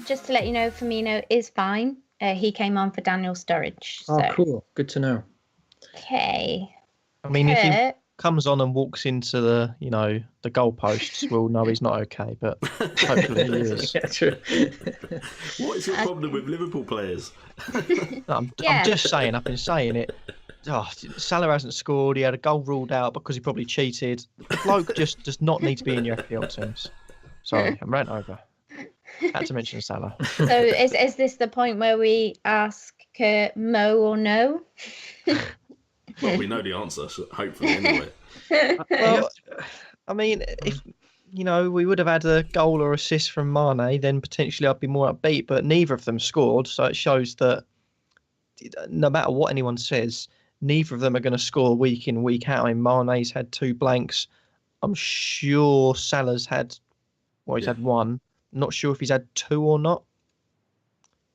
just to let you know, Firmino is fine. He came on for Daniel Sturridge. Oh, cool. Good to know. Okay. I mean, if he comes on and walks into the goalposts, we'll know he's not okay, but hopefully he is. Yeah, true. What is your problem with Liverpool players? I'm just saying, I've been saying it. Oh, Salah hasn't scored. He had a goal ruled out because he probably cheated. The bloke just does not need to be in your FPL teams. Sorry, I'm rant over. Had to mention Salah. So is this the point where we ask Mo or no? Well, we know the answer, so hopefully, anyway. Well, I mean, if we would have had a goal or assist from Mane, then potentially I'd be more upbeat. But neither of them scored, so it shows that no matter what anyone says, neither of them are going to score week in, week out. I mean, Mane's had 2 blanks. I'm sure Salah's had, he's had 1. Not sure if he's had 2 or not.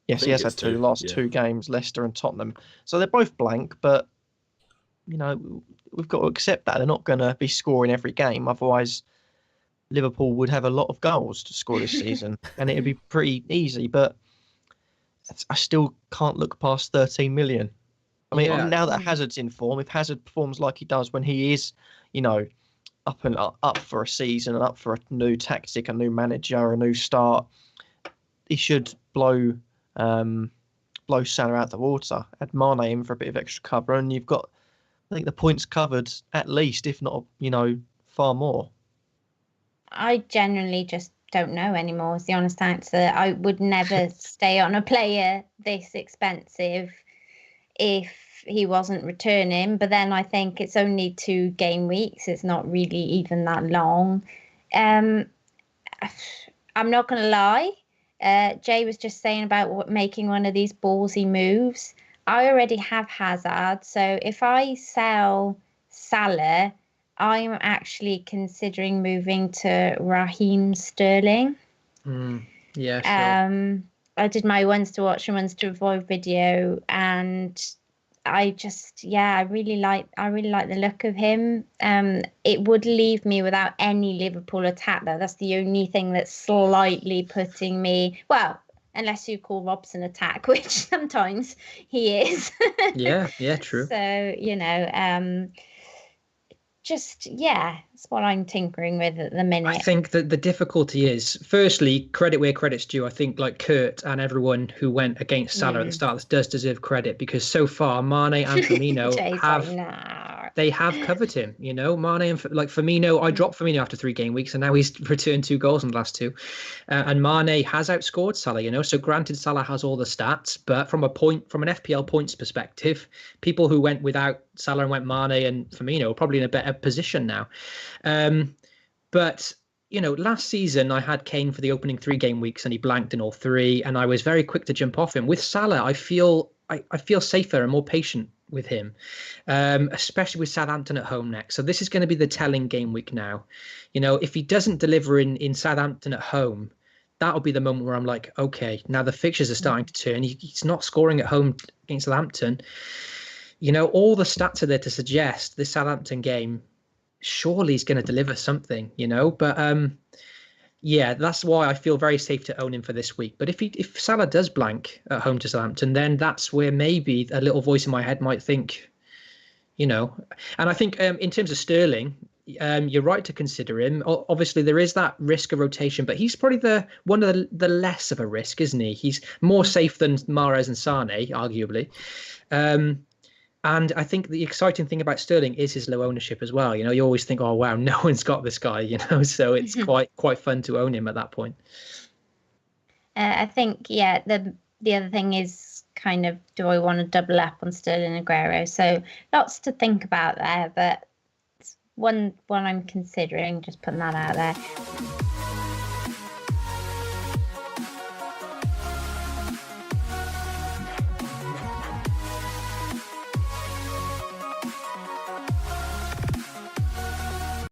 Yes, he has had 2. Last 2 games, Leicester and Tottenham. So they're both blank, but we've got to accept that they're not going to be scoring every game. Otherwise, Liverpool would have a lot of goals to score this season, and it'd be pretty easy. But I still can't look past 13 million. I mean, now that Hazard's in form, if Hazard performs like he does when he is, up for a season and up for a new tactic, a new manager, a new start, he should blow Salah out the water. Add Mane in for a bit of extra cover, and you've got, I think, the points covered at least, if not, far more. I generally just don't know anymore, is the honest answer. I would never stay on a player this expensive if he wasn't returning. But then I think it's only 2 game weeks. It's not really even that long. I'm not going to lie. Jay was just saying about making one of these ballsy moves. I already have Hazard, so if I sell Salah, I'm actually considering moving to Raheem Sterling. Yeah, sure. I did my ones to watch and ones to avoid video, and I really like the look of him. It would leave me without any Liverpool attack though. That's the only thing that's slightly putting me, well, unless you call Robson attack, which sometimes he is. Yeah, true. So, it's what I'm tinkering with at the minute. I think that the difficulty is, firstly, credit where credit's due. I think like Kurt and everyone who went against Salah at the start does deserve credit, because so far Mane and Firmino have covered him. Mane and Firmino. I dropped Firmino after 3 game weeks, and now he's returned 2 goals in the last 2. And Mane has outscored Salah. So granted, Salah has all the stats, but from an FPL points perspective, people who went without Salah and went Mane and Firmino are probably in a better position now. But last season I had Kane for the opening 3 game weeks and he blanked in all 3, and I was very quick to jump off him. With Salah, I feel safer and more patient with him, especially with Southampton at home next. So this is going to be the telling game week now. If he doesn't deliver in Southampton at home, that'll be the moment where I'm like, okay, now the fixtures are starting to turn. He's not scoring at home against Southampton. All the stats are there to suggest this Southampton game, surely he's going to deliver something, but that's why I feel very safe to own him for this week. But if Salah does blank at home to Southampton, then that's where maybe a little voice in my head might think, and I think in terms of Sterling, you're right to consider him. Obviously there is that risk of rotation, but he's probably one of the less of a risk, isn't he? He's more safe than Mahrez and Sane, arguably. And I think the exciting thing about Sterling is his low ownership as well. You always think, oh, wow, no one's got this guy, so it's quite fun to own him at that point. I think, the other thing is kind of, do I want to double up on Sterling and Aguero? So lots to think about there, but it's one I'm considering, just putting that out there.